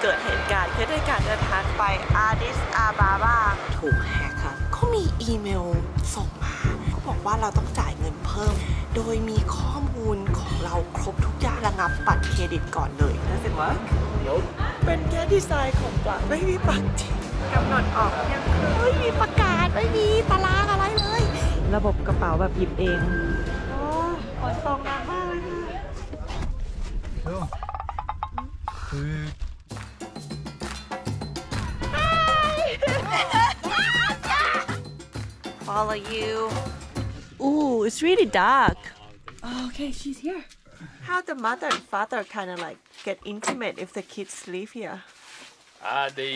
กิดเหตุการณ์ขึ้นในการเดินทางไปอาดิสอาบาบาถูกแฮกค่ะเขามีอีเมลส่งมาเขาบอกว่าเราต้องจ่ายเงินเพิ่มโดยมีข้อมูลของเราครบทุกอย่างระงับบัตรเครดิตก่อนเลยนั่นสิว่าเป็นแค่ดีไซน์ของบัตรไม่มีปักจริงกำหนดออกยังไม่มีประกาศไม่มีตารางอะไรเลยระบบกระเป๋าแบบหยิบเองฝนตกหนักมากเลยFollow you. Ooh, it's really dark. Oh, okay, she's here. How the mother and father kind of like get intimate if the kids live here? They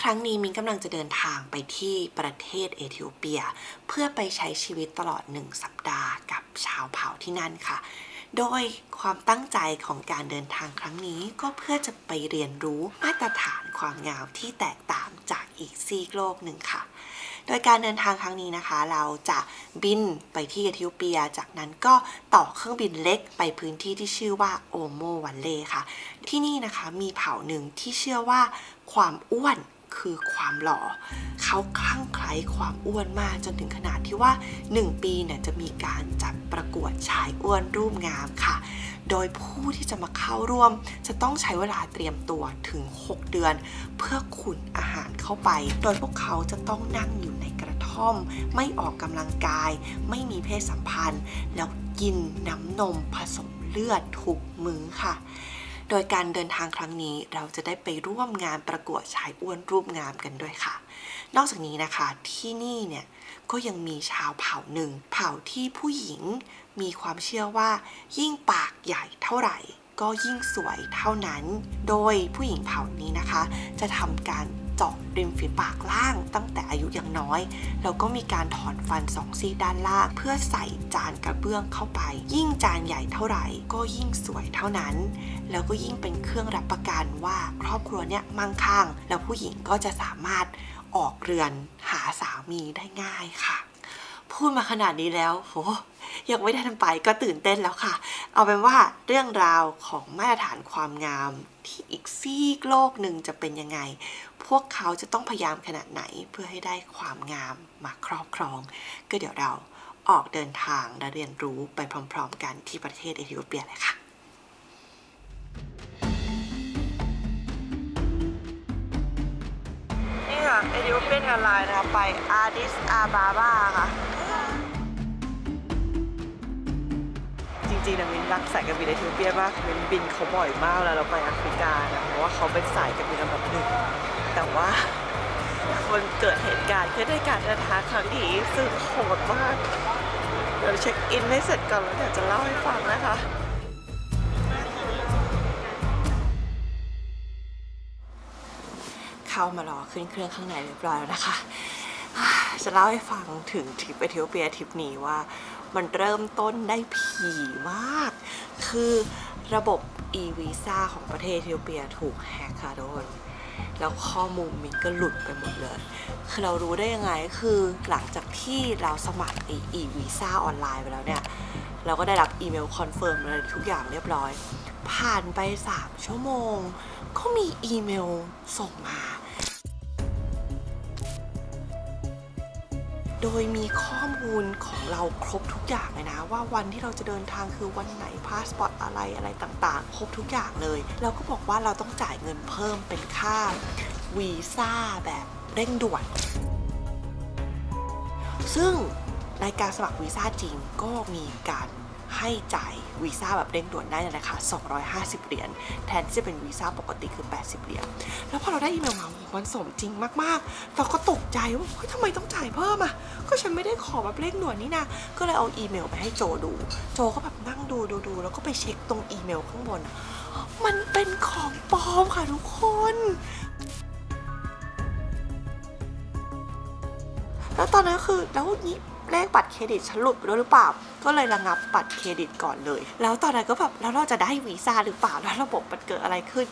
ครั้งนี้มินกำลังจะเดินทางไปที่ประเทศเอธิโอเปียเพื่อไปใช้ชีวิตตลอด1 สัปดาห์กับชาวเผ่าที่นั่นค่ะโดยความตั้งใจของการเดินทางครั้งนี้ก็เพื่อจะไปเรียนรู้มาตรฐานความงามที่แตกต่างจากอีกซีกโลกหนึ่งค่ะโดยการเดินทางครั้งนี้นะคะเราจะบินไปที่เอธิโอเปียจากนั้นก็ต่อเครื่องบินเล็กไปพื้นที่ที่ชื่อว่าโอโมวันเล่ค่ะที่นี่นะคะมีเผ่าหนึ่งที่เชื่อว่าความอ้วนคือความหล่อเขาคลั่งไคล้ความอ้วนมากจนถึงขนาดที่ว่า1 ปีเนี่ยจะมีการจัดประกวดชายอ้วนรูปงามค่ะโดยผู้ที่จะมาเข้าร่วมจะต้องใช้เวลาเตรียมตัวถึง6 เดือนเพื่อขุนอาหารเข้าไปโดยพวกเขาจะต้องนั่งอยู่ในกระท่อมไม่ออกกำลังกายไม่มีเพศสัมพันธ์แล้วกินน้ำนมผสมเลือดทุกมื้อค่ะโดยการเดินทางครั้งนี้เราจะได้ไปร่วมงานประกวดชายอ้วนรูปงามกันด้วยค่ะนอกจากนี้นะคะที่นี่เนี่ยก็ยังมีชาวเผ่าหนึ่งเผ่าที่ผู้หญิงมีความเชื่อว่ายิ่งปากใหญ่เท่าไหร่ก็ยิ่งสวยเท่านั้นโดยผู้หญิงเผ่านี้นะคะจะทำการเจาะริมฝีปากล่างตั้งแต่อายุยังน้อยแล้วก็มีการถอนฟัน2 ซี่ด้านล่างเพื่อใส่จานกระเบื้องเข้าไปยิ่งจานใหญ่เท่าไหร่ก็ยิ่งสวยเท่านั้นแล้วก็ยิ่งเป็นเครื่องรับประกันว่าครอบครัวเนี่ยมั่งคั่งแล้วผู้หญิงก็จะสามารถออกเรือนหาสามีได้ง่ายค่ะพูดมาขนาดนี้แล้วโหยังไม่ได้ทำไปก็ตื่นเต้นแล้วค่ะเอาเป็นว่าเรื่องราวของมาตรฐานความงามที่อีกซีกโลกหนึ่งจะเป็นยังไงพวกเขาจะต้องพยายามขนาดไหนเพื่อให้ได้ความงามมาครอบครองก็เดี๋ยวเราออกเดินทางและเรียนรู้ไปพร้อมๆกันที่ประเทศเอธิโอเปียเลยค่ะนี่ค่ะเอธิโอเปียนแอร์ไลน์นะคะไปอาดิสอาบาบาค่ะจริงๆนะมินรักสายการบินเอธิโอเปียมากมินบินเขาบ่อยมากแล้วเราไปแอฟริกานะเพราะว่าเขาเป็นสายการบินอันดับ1แต่ว่ามันเกิดเหตุการณ์ขึ้นในการเดินทางครั้งนี้ซึ่งโหดมากเดี๋ยวเช็คอินให้เสร็จก่อนแล้วเดี๋ยวจะเล่าให้ฟังนะคะเข้ามารอขึ้นเครื่องข้างในเรียบร้อยแล้วนะคะจะเล่าให้ฟังถึงทริปเอธิโอเปียทริปนี้ว่ามันเริ่มต้นได้ผีมากคือระบบ e-visa ของประเทศเอธิโอเปียถูกแฮกค่ะทุกคนแล้วข้อมูลมินก็หลุดไปหมดเลยคือเรารู้ได้ยังไงคือหลังจากที่เราสมัครe-visa ออนไลน์ไปแล้วเนี่ยเราก็ได้รับอีเมลคอนเฟิร์มอะไรทุกอย่างเรียบร้อยผ่านไป3 ชั่วโมงก็มีอีเมลส่งมาโดยมีข้อมูลของเราครบทุกอย่างเลยนะว่าวันที่เราจะเดินทางคือวันไหนพาสปอร์ตอะไรต่างๆครบทุกอย่างเลยเราก็บอกว่าเราต้องจ่ายเงินเพิ่มเป็นค่าวีซ่าแบบเร่งด่วนซึ่งในการสมัครวีซ่าจริงก็มีการให้จ่ายวีซ่าแบบเร่งด่วนได้นะคะ250 เหรียญแทนที่จะเป็นวีซ่าปกติคือ80 เหรียญแล้วพอเราได้อีเมลมามันสมจริงมากๆเราก็ตกใจว่าทำไมต้องจ่ายเพิ่มอ่ะก็ฉันไม่ได้ขอแบบเร่งด่วนนี่นะก็เลยเอาอีเมลไปให้โจดูโจก็แบบนั่งดูแล้วก็ไปเช็คตรงอีเมลข้างบนมันเป็นของปลอมค่ะทุกคนแล้วตอนนั้นคือแล้วนี้เลขบัตรเครดิตฉันหลุดไปด้วยหรือเปล่าก็เลยระงับบัตรเครดิตก่อนเลยแล้วตอนนั้นก็แบบแล้วเราจะได้วีซ่าหรือเปล่าแล้วระบบมันเกิดอะไรขึ้น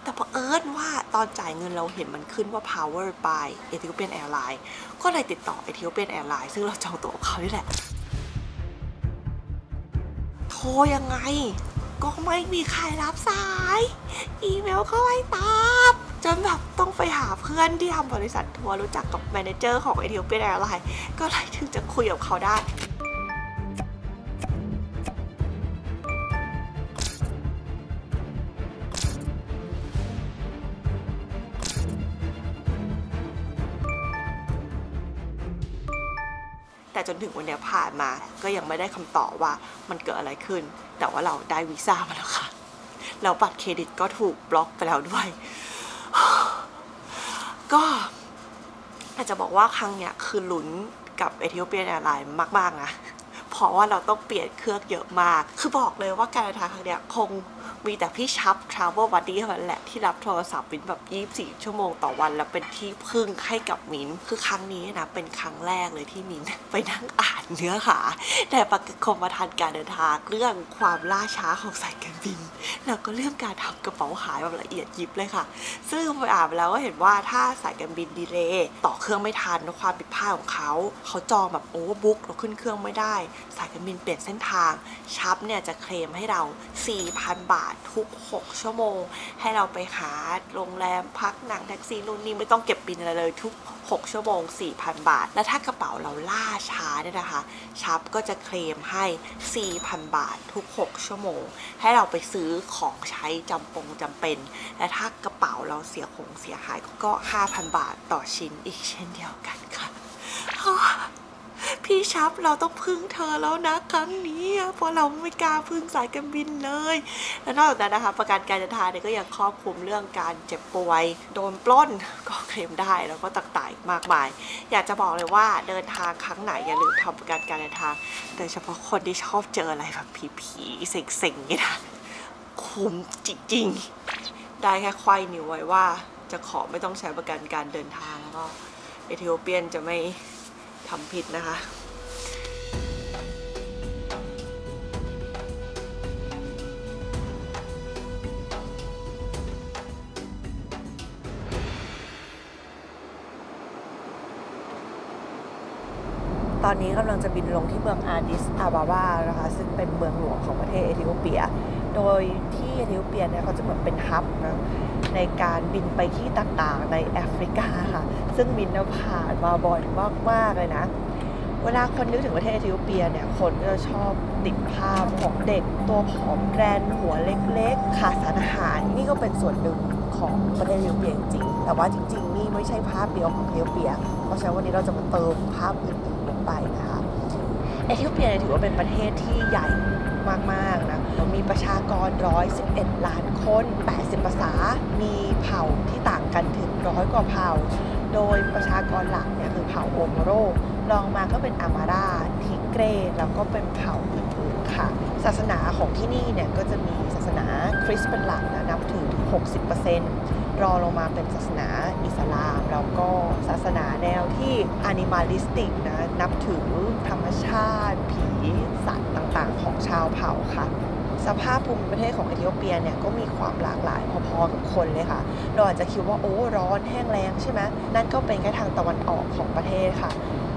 แต่เผอิญว่าตอนจ่ายเงินเราเห็นมันขึ้นว่า power by Ethiopian Airlines ก็เลยติดต่อ Ethiopian Airlines ซึ่งเราจองตั๋วกับเขานี่แหละโทรยังไง ก็ไม่มีใครรับสายอีเมลก็ไม่ตอบจนแบบต้องไปหาเพื่อนที่ทำบริษัททัวร์รู้จักกับแมเนเจอร์ของ Ethiopian Airlines ก็เลยถึงจะคุยกับเขาได้แต่จนถึงวันนี้ผ่านมาก็ยังไม่ได้คำตอบว่ามันเกิดอะไรขึ้นแต่ว่าเราได้วีซ่ามาแล้วค่ะแล้วบัตรเครดิตก็ถูกบล็อกไปแล้วด้วยก็อาจจะบอกว่าครั้งเนี้ยคือลุ้นกับ Ethiopian Airlines มากๆนะเพราะว่าเราต้องเปลี่ยนเครื่องเยอะมากคือบอกเลยว่าการเดินทางครั้งเนี้ยคงมีแต่พี่ชับ Travel Buddy เท่านั้นแหละที่รับโทรศัพท์มิ้นแบบ24 ชั่วโมงต่อวันแล้วเป็นที่พึ่งให้กับมิ้นคือครั้งนี้นะเป็นครั้งแรกเลยที่มิ้นไปนั่งอ่านเนื้อหาแต่ประกรมธรรม์การเดินทางเรื่องความล่าช้าของสายการบินแล้วก็เรื่องการทำกระเป๋าหายแบบละเอียดยิบเลยค่ะซึ่งไปอ่านแล้วก็เห็นว่าถ้าสายการบินดีเลย์ต่อเครื่องไม่ทันความผิดพลาดของเขาจองแบบโอเวอร์บุ๊กเราขึ้นเครื่องไม่ได้สายการบินเปลี่ยนเส้นทางชับเนี่ยจะเคลมให้เรา 4,000 บาททุก6 ชั่วโมงให้เราไปหาโรงแรมพักหนังแท็กซี่นู่นนี่ไม่ต้องเก็บบินอะไรเลยทุก6 ชั่วโมง 4,000 บาทและถ้ากระเป๋าเราล่าช้าเนี่ยนะคะชับก็จะเคลมให้ 4,000 บาททุก6 ชั่วโมงให้เราไปซื้อของใช้จำเป็นและถ้ากระเป๋าเราเสียหายก็ 5,000 บาทต่อชิ้นอีกเช่นเดียวกันค่ะพี่ชับเราต้องพึ่งเธอแล้วนะครั้งนี้เพราะเราไม่กล้าพึ่งสายการบินเลยและนอกจากนั้นนะคะประกันการเดินทางเนี่ยก็ยังครอบคลุมเรื่องการเจ็บป่วยโดนปล้นก็เคลมได้แล้วก็ต่างๆมากมายอยากจะบอกเลยว่าเดินทางครั้งไหนอย่าลืมทำประกันการเดินทางโดยเฉพาะคนที่ชอบเจออะไรแบบผีๆเซ็งๆนี่นะคุ้มจริงๆได้แค่ควายนิ้วไว้ว่าจะขอไม่ต้องใช้ประกันการเดินทางแล้วก็เอธิโอเปียนจะไม่ทำผิดนะคะตอนนี้กำลังจะบินลงที่เมืองอาดิสอาบาบานะคะซึ่งเป็นเมืองหลวงของประเทศเอธิโอเปียโดยที่เอธิโอเปียเนี่ยเขาจะเหมือนเป็นฮับนะในการบินไปที่ต่างๆในแอฟริกาค่ะซึ่งบินผ่านมาบ่อยมากๆเลยนะเวลาคนนึกถึงประเทศเอธิโอเปียเนี่ยคนก็จะชอบติดภาพของเด็กตัวผอมแกรนหัวเล็กๆขาดสารอาหารนี่ก็เป็นส่วนหนึ่งของประเทศเอธิโอเปียจริงๆแต่ว่าจริงๆนี่ไม่ใช่ภาพเดียวของเอธิโอเปียเพราะฉะนั้นวันนี้เราจะมาเติมภาพอื่นๆลงไปนะคะเอธิโอเปียถือว่าเป็นประเทศที่ใหญ่มากๆนะมีประชากร111 ล้านคน80 ภาษามีเผ่าที่ต่างกันถึง100 กว่าเผ่าโดยประชากรหลักเนี่ยคือเผ่าโอโมโรรองมาก็เป็นอามาราทิเกรแล้วก็เป็นเผ่าอื่นๆค่ะศาสนาของที่นี่เนี่ยก็จะมีศาสนาคริสต์เป็นหลักนะนับถือถึง 60%รองลงมาเป็นศาสนาอิสลามแล้วก็ศาสนาแนวที่แอนิมาลิสติกนะนับถือธรรมชาติผีสัตว์ต่างๆของชาวเผ่าค่ะสภาพภูมิประเทศของเอธิโอเปียเนี่ยก็มีความหลากหลายพอๆกับคนเลยค่ะเราอาจจะคิดว่าโอ้ร้อนแห้งแล้งใช่ไหมนั่นก็เป็นแค่ทางตะวันออกของประเทศค่ะ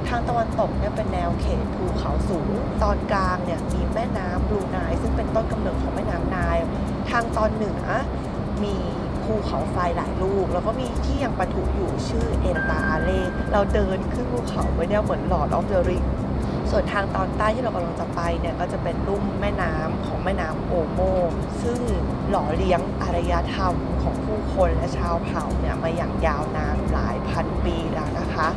ทางตะวันตกเนี่ยเป็นแนวเขตภูเขาสูงตอนกลางเนี่ยมีแม่น้ำบลูไนล์ซึ่งเป็นต้นกำเนิดของแม่น้ำไนล์ทางตอนเหนือมีภูเขาไฟหลายลูกแล้วก็มีที่ยังปะทุอยู่ชื่อเอ็นตาอาเลเราเดินขึ้นภูเขาไปเนี่ยเหมือนหลอดออฟเดอะริงส่วนทางตอนใต้ที่เรากำลังจะไปเนี่ยก็จะเป็นลุ่มแม่น้ำของแม่น้ำโอโมซึ่งหล่อเลี้ยงอารยธรรมของผู้คนและชาวเผ่าเนี่ยมาอย่างยาวนานหลายพันปีแล้วนะคะ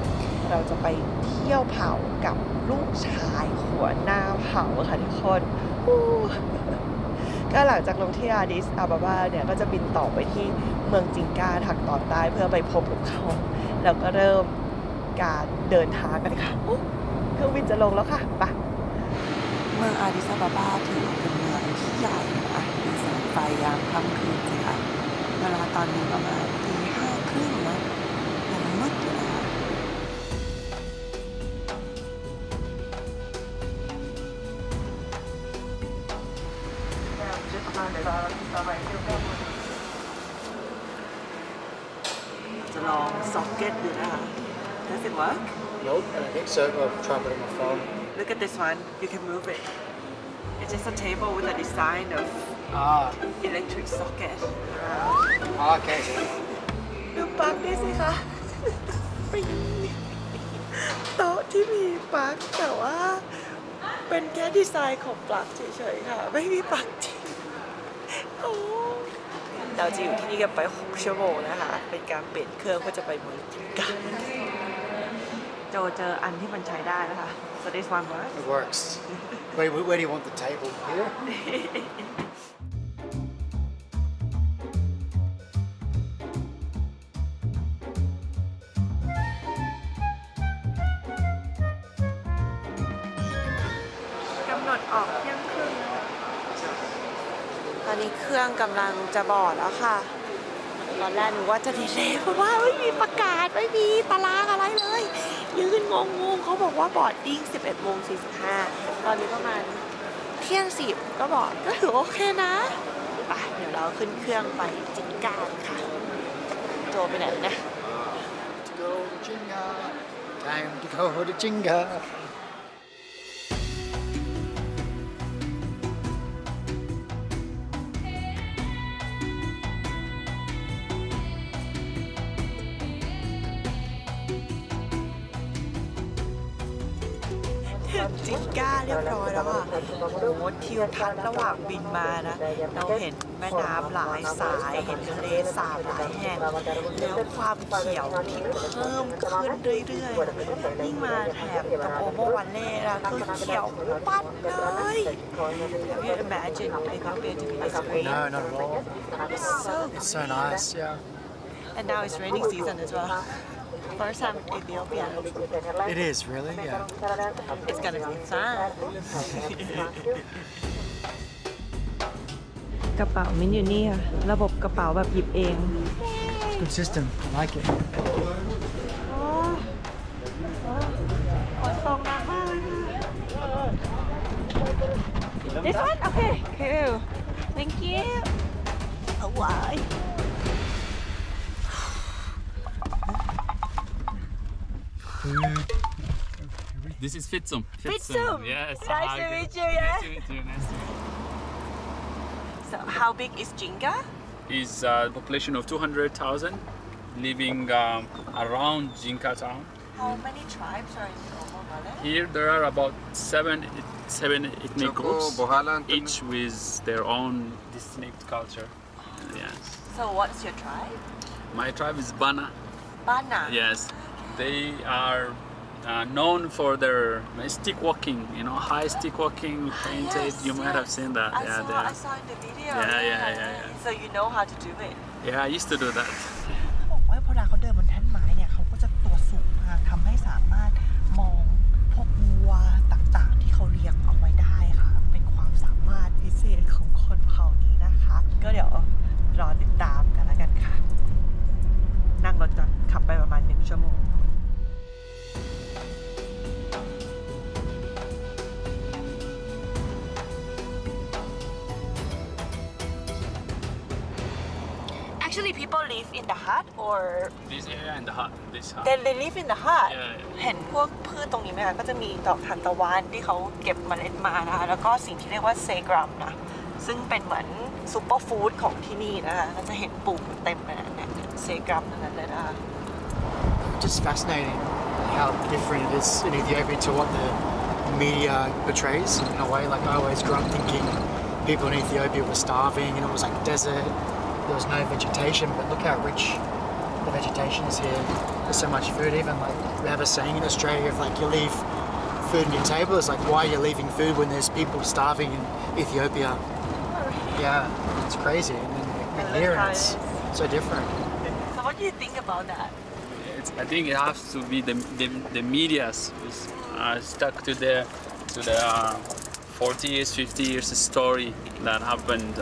เราจะไปเที่ยวเผ่ากับลูกชายหัวหน้าเผ่าค่ะทุกคนก็หลังจากลงที่อาดิสอาบาบาเนี่ยก็จะบินต่อไปที่เมืองจิงกาทางตอนใต้เพื่อไปพบกับเขาแล้วก็เริ่มการเดินทางกันค่ะเครื่องบินจะลงแล้วค่ะไปเมืองอาดิสอาบาบาถือเป็นเมืองที่ใหญ่นะคะมีแสงไฟยามค่ำคืนสิค่ะเวลาตอนนี้ประมาณ5:30นะยังมืดอยู่นะคะจะลองซ็อกเก็ตดูนะคะ Does it work? Nope, I think so. I'll try and put it on my phone. Look at this one. You can move it. It's just a table with a design of Ah, electric socket okay. ดูปลั๊กนี่สิคะโต๊ะที่มีปลั๊กแต่ว่าเป็นแค่ดีไซน์ของปลั๊กเฉยๆค่ะไม่มีปลั๊กจริงโอ้เราจะอยู่ที่นี่กันไป6 ชั่วโมงนะคะเป็นการเปลี่ยนเครื่องเพื่อจะไปเมืองจิงกาโจเจออันที่มันใช้ได้นะคะ so this one works It works. Where do you want the table? Here? กำหนดออกเที่ยงครึ่งตอนนี้เครื่องกำลังจะบอดแล้วค่ะตอนแรกนึกว่าจะดีเลย์เพราะว่าไม่มีประกาศไม่มีตารางอะไรเลยยืนงงๆเขาบอกว่าบอร์ดดิ้ง 11:45 ตอนนี้ประมาณเที่ยง 10ก็บอกก็ถือโอเคนะไปเดี๋ยวเราขึ้นเครื่องไปจิงกาค่ะโจไปไหนนะ To go to Jinga. Time to go to Jinga. จิงก้าเรียบร้อยแล้วอ่ะโอ้โหทิวทัศน์ระหว่างบินมานะเราเห็นแม่น้ำหลายสายเห็นทะเลสาบหลายแห่งแล้วความเขียวที่เพิ่มขึ้นเรื่อยๆยิ่งมาแถบตะโอโมวันเล่นะคือเขียวปัดเลย Have you imagined Ethiopia to be this green? No, not at all. So It's so nice, yeah. and now it's raining season as well. First time in Ethiopia. It is, really, yeah. It's gonna be fun. กระเป๋ามิ้นอยู่นี่ค่ะระบบกระเป๋าแบบหยิบเอง Good system. I like it. ฝนตกหนักมากเลยค่ะ This one? Okay, cool. Thank you. เอาไว้ This is Fitsum. Fitsum. Yes. Nice to meet you, yeah. Nice to meet you. Nice to meet you. So how big is Jinga? Is a population of 200,000 living around Jinka town. How many tribes are in Omo Valley? Here there are about seven ethnic groups, each with their own distinct culture. Yes. So what's your tribe? My tribe is Bana. Bana. Yes. They are known for their stick walking, high stick walking, painted. Yes, You might have yes. seen that. I saw in the video. Yeah. So you know how to do it. Yeah, I used to do that. เขาบอกว่าเวลาเขาเดินบนแท่นไม้เนี่ยเขาก็จะตัวสูงมากทำให้สามารถมองพวกวัวต่างๆที่เขาเลี้ยงเอาไว้ได้ค่ะเป็นความสามารถพิเศษของคนเผ่านี้นะคะ ก็เดี๋ยวรอติดตามกันแล้วกันค่ะ นั่งรถก่อนขับไปประมาณ1 ชั่วโมงActually, people live in the hut or This area and the hut. This hut. they live in the hut. Yeah. เห็นพวกพืชตรงนี้ไหมคะก็จะมีดอกทานตะวันที่เขาเก็บเมล็ดมานะคะแล้วก็สิ่งที่เรียกว่าเซกรัมนะซึ่งเป็นเหมือนซูเปอร์ฟู้ดของที่นี่นะคะเราจะเห็นปลูกเต็มเลยนะเซกรัมนั่นเลยนะคะ Just fascinating how different it is in Ethiopia to what the media portrays. In a way, like I always grew up thinking people in Ethiopia were starving and it was like desert. There was no vegetation, but look how rich the vegetation is here. There's so much food. Even like we have a saying in Australia, if like you leave food on your table, it's like why are you leaving food when there's people starving in Ethiopia? Yeah, it's crazy. And then here it's so different. So what do you think about that? I think it has to be the media's who's stuck to the 40 years, 50 years story that happened.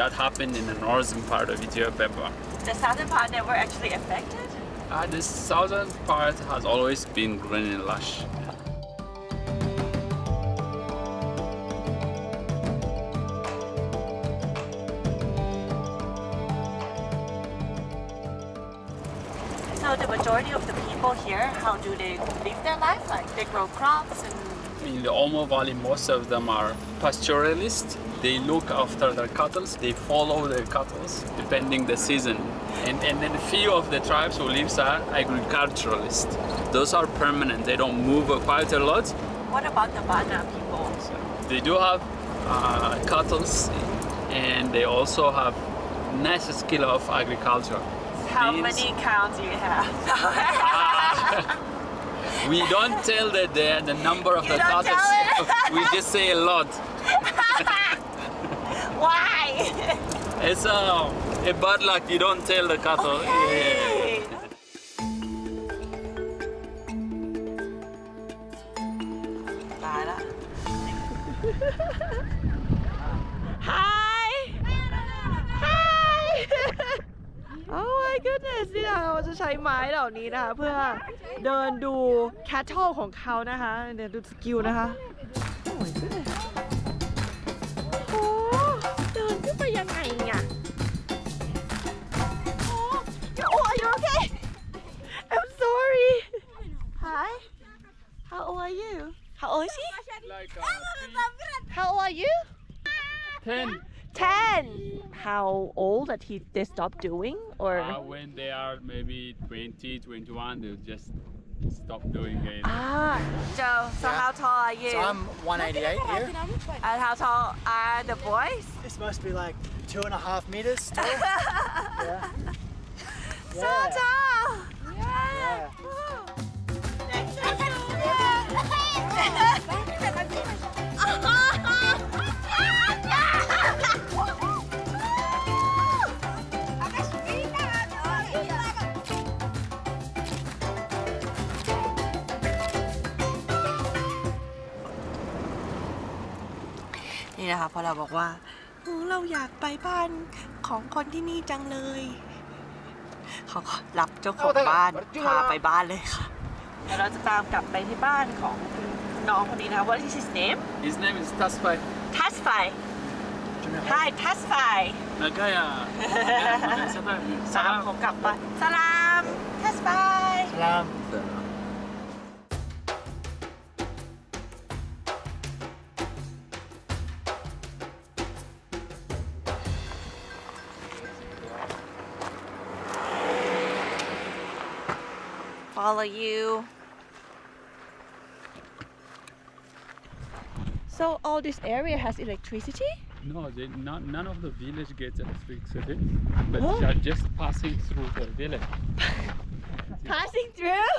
That happened in the northern part of Ethiopia. The southern part never actually affected? The southern part has always been green and lush. So the majority of the people here, how do they live their life? Like they grow crops and In the Omo Valley, most of them are pastoralists. they look after their cattle. They follow their cattle depending the season. And then a few of the tribes who live are agriculturalists. Those are permanent. They don't move quite a lot. What about the Bana people? They do have cattle, and they also have nice skill of agriculture. How many cows do you have? We don't tell the number of the don't cattle. tell it? We just say a lot. Why? It's a bad luck. You don't tell the cattle. Okay. Yeah. ตายละ Hi Hi Oh my goodness นี่นะคะเราจะใช้ไม้เหล่านี้นะคะเพื่อเดินดู cattle ของเขานะคะเดินดูสกิลนะคะ Oh my goodness โอ้เดินขึ้นไปยังไงอ่ะOh, are you okay? I'm sorry. Hi. How old are you? How old is he? How old are you? 10. 10. How old that they stop doing or? When they are maybe 20, 21, they'll just stop doing it. So how tall are you? So I'm 188 here. And how tall are the boys? It's supposed to be like 2.5 meters tall. Yeah. So tall. Yeah.นี่นะคะพอเราบอกว่าเราอยากไปบ้านของคนที่นี่จังเลยเขาก็รับเจ้าของบ้านพาไปบ้านเลยค่ะเดี๋ยวเราจะตามกลับไปที่บ้านของน้องคนนี้นะคะ What is his name? His name is Tasfai. Tasfai. Hi Tasfai. Nagaya. สามของกลับบ้านสลาม Tasfai. Salam. Follow you. So all this area has electricity? No, none of the village gets electricity, but they are just passing through the village. Passing through?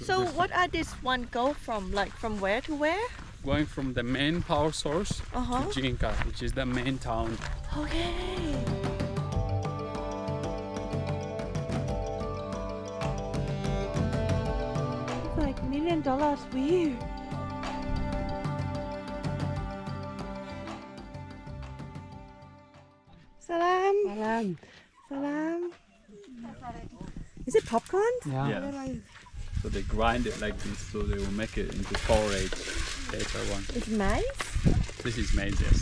So what are this one go from? Like from where to where? Going from the main power source Uh-huh. to Jinka, which is the main town. Okay. It's like $1 million view. Salam. Salam. Salam. Is it popcorn? Yeah. So they grind it like this, so they will make it into porridge later on. It's maize? This is maize, yes.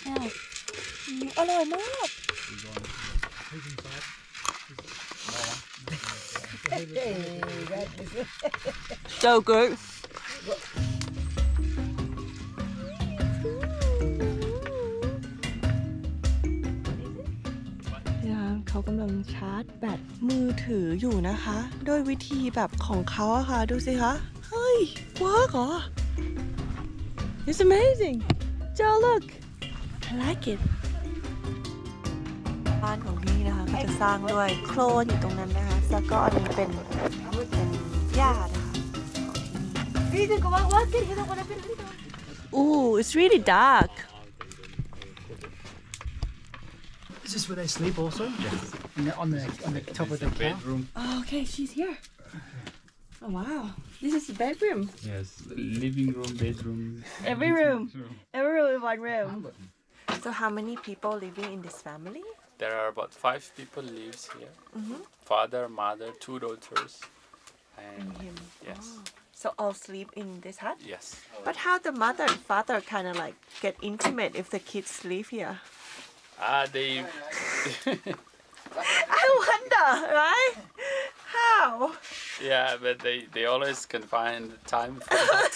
Yeah. อร่อยมาก So good.เขากำลังชาร์จแบตมือถืออยู่นะคะโดยวิธีแบบของเขาอะค่ะดูสิคะเฮ้ยเวิร์กเหรอ It's amazing Joe look I like it บ้านของที่นี่นะคะก็จะสร้างด้วยโคลนอยู่ตรงนั้นนะคะแล้วก็อันนี้เป็นหญ้านะคะOoh it's really dark Is this where they sleep also? Yes. On the top of the bedroom. Oh, okay, she's here. Oh wow, this is the bedroom. Yes, living room, bedroom. Every room in one room. So how many people living in this family? There are about 5 people lives here. Father, mother, 2 daughters, and him. yes, So all sleep in this hut? yes. But how the mother and father kind of like get intimate if the kids live here? They I wonder. right? How? Yeah, but they always can find time for that.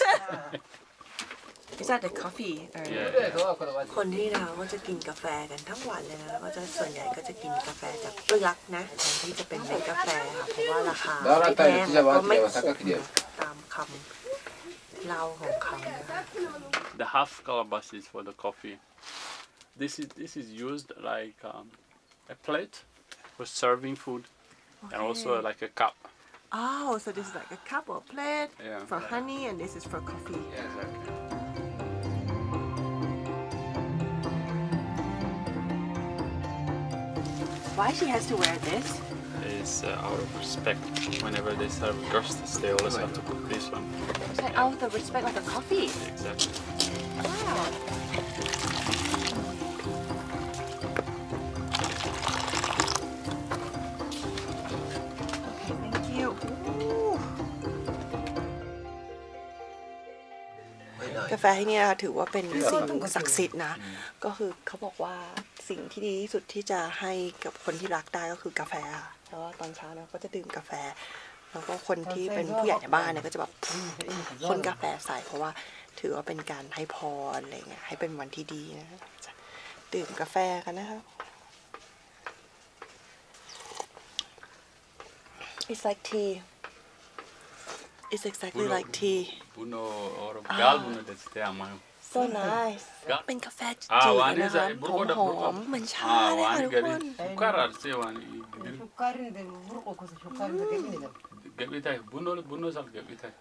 Is that the coffee? Yeah. คนที่เราก็จะกินกาแฟกันทั้งวันเลยนะแล้วก็จะส่วนใหญ่ก็จะกินกาแฟจากเปลือกนะแทนที่จะเป็นเม็ดกาแฟค่ะเพราะว่าราคาไม่แพงแล้วก็ไม่ขมตามคำเล่าของเขานะคะ The half calabash is for the coffee. This is used like a plate for serving food, and also like a cup. Oh, so this is like a cup or plate Yeah. for honey, and this is for coffee. Yeah, exactly. Why she has to wear this? It's out of respect. Whenever they serve guests, they always have to put this one. It's like out of respect, like a coffee. Exactly. Wow. Okay, thank you. Ooh. กาแฟที่นี่นะคะถือว่าเป็นสิ่งศักดิ์สิทธิ์นะ ก็คือเขาบอกว่าสิ่งที่ดีที่สุดที่จะให้กับคนที่รักได้ก็คือกาแฟค่ะแล้วตอนเช้าเราก็จะดื่มกาแฟ แล้วก็คนที่เป็นผู้ใหญ่ในบ้านเนี่ยก็จะแบบคนกาแฟใส่เพราะว่าถือว่าเป็นการให้พรอะไรเงี้ยให้เป็นวันที่ดีนะจะดื่มกาแฟกันนะคะ It's like tea. It's exactly like tea. Buno or gal buno de ste amayo. So nice. เป็นกาแฟจืด วาน ๆ นี่ นะ ใส่ คะ บุ ห รโกดบุร อ โก มๆเหมือนชาเลยค่ะทุกคน Bukar arse wani. Şukarın da vuruk okusu şukarın da gelin de. Gabitay buno sal gabitay.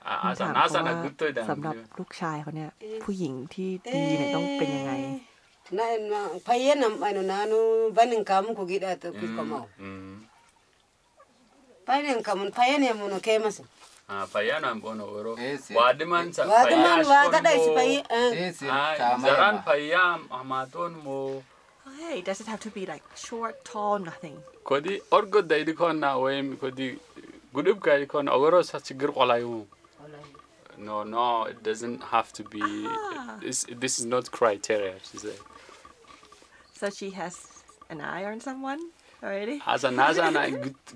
ถามเขาว่าสำหรับลูกชายเขาเนี่ยผู้หญิงที่ดีเนี่ยต้องเป็นยังไง Na payenam ano nanu banin kamun ko gida to kuskamo. Payen kamun payen mo no kemas. Payano ambono oro. Wadiman sa Wadiman wa kada isi pay. Zaran payam amaton mo. Hey, it doesn't have to be like short, tall, nothing. Kodi orgo dai kon na wem kodi gudub kai kon ogoro sa chigir qolayu. No, it doesn't have to be. This is not criteria. She said. So she has an eye on someone already? Asa nasa na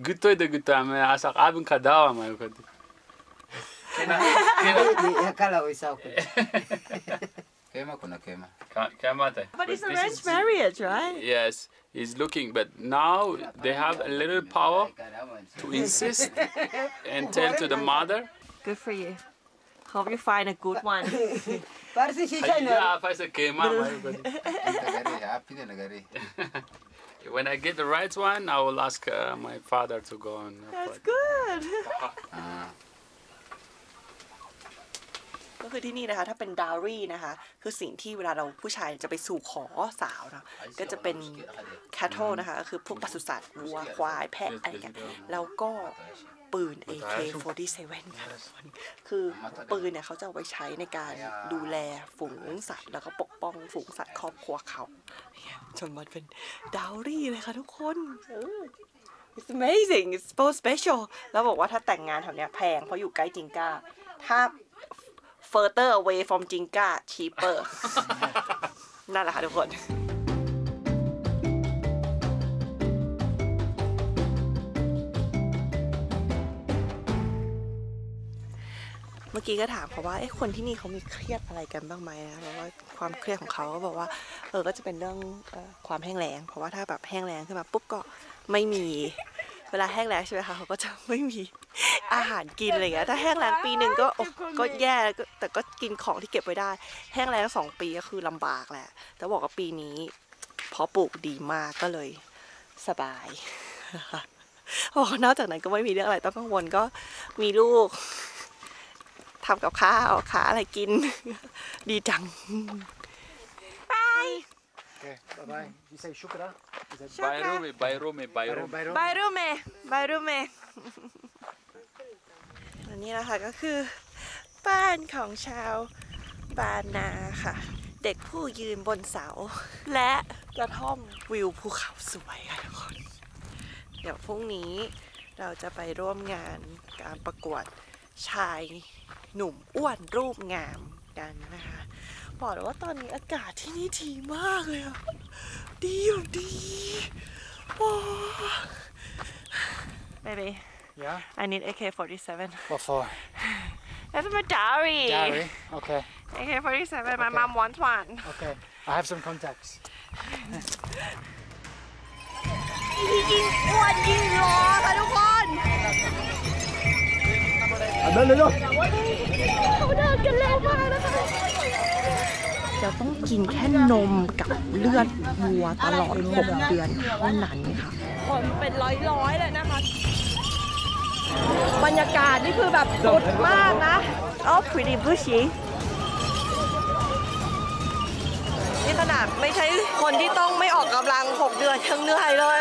gutoy de gutame asa abin kadawa mai kodi. Ya kala isa ko. Kema kuna kema. Kamate. But it's arranged marriage, right? Yes, he's looking, but now they have a little power to insist and tell to the mother. Good for you. Hope you find a good one. Parsi si chai no. Yeah, if I say kema mai kodi. Nagari happy de nagari. When I get the right one, I will ask my father to go on. That's good. ก็คือที่นี่นะคะถ้าเป็นดาวรี่นะคะคือสิ่งที่เวลาเราผู้ชายจะไปสู่ขอสาวนะก็จะเป็นแคทเทิลนะคะก็คือพวกปศุสัตว์วัวควายแพะอะไรเงี้ยแล้วก็ปืน AK-47 ค่ะทุกคนคือปืนเนี่ยเขาจะเอาไว้ใช้ในการดูแลฝูงสัตว์แล้วก็ปกป้องฝูงสัตว์ครอบครัวเขาจนมันเป็นดาวรี่เลยค่ะทุกคน It's amazing it's so special แล้วบอกว่าถ้าแต่งงานแถวเนี้ยแพงเพราะอยู่ใกล้จิงก้าถ้าfurther away from Jinka cheaper นั่นแหละค่ะทุกคนเมื่อกี้ก็ถามเขาว่าคนที่นี่เขามีเครียดอะไรกันบ้างไหมนะแล้วว่าความเครียดของเขาก็บอกว่าก็จะเป็นเรื่องความแห้งแล้งเพราะว่าถ้าแบบแห้งแล้งขึ้นมาปุ๊บก็ไม่มีเวลาแห้งแล้งใช่ไหมคะเขาก็จะไม่มีอาหารกินอะไรอย่างเงี้ยถ้าแห้งแล้งปีหนึ่งก็แย่แต่ก็กินของที่เก็บไว้ได้แห้งแล้ง2 ปีก็คือลำบากแหละแต่บอกว่าปีนี้เพาะปลูกดีมากก็เลยสบายนะคะบอกนอกจากนั้นก็ไม่มีเรื่องอะไรต้องกังวลก็มีลูกทำกับข้าวหาอะไรกินดีจังบาย Okay, bye-bye. You say shukra? Is that Bayrume. อันนี้นะคะก็คือบ้านของชาวบานาค่ะเด็กผู้ยืนบนเสาและกระท่อมวิวภูเขาสวยค่ะทุกคนเดี๋ยวพรุ่งนี้เราจะไปร่วมงานการประกวดชายหนุ่มอ้วนรูปงามกันนะคะ บอกเลยว่าตอนนี้อากาศที่นี่ดีมากเลยอะดีแบบดีโอ้ Baby Yeah? I need AK-47 What for? That's my diary Diary? Okay. AK-47 my mom wants one Okay. I have some contacts. ยิ่งอ้วนยิ่งรอค่ะทุกคนเขาเดินกันเร็วมากนะคะเราต้องกินแค่นมกับเลือดวัวตลอด6 เดือนเท่านั้นค่ะคนเป็นร้อยเลยนะคะบรรยากาศนี่คือแบบสุดมากนะอ๋อ pretty bushy นี่ขนาดไม่ใช่คนที่ต้องไม่ออกกำลัง6 เดือนยังเหนื่อยเลย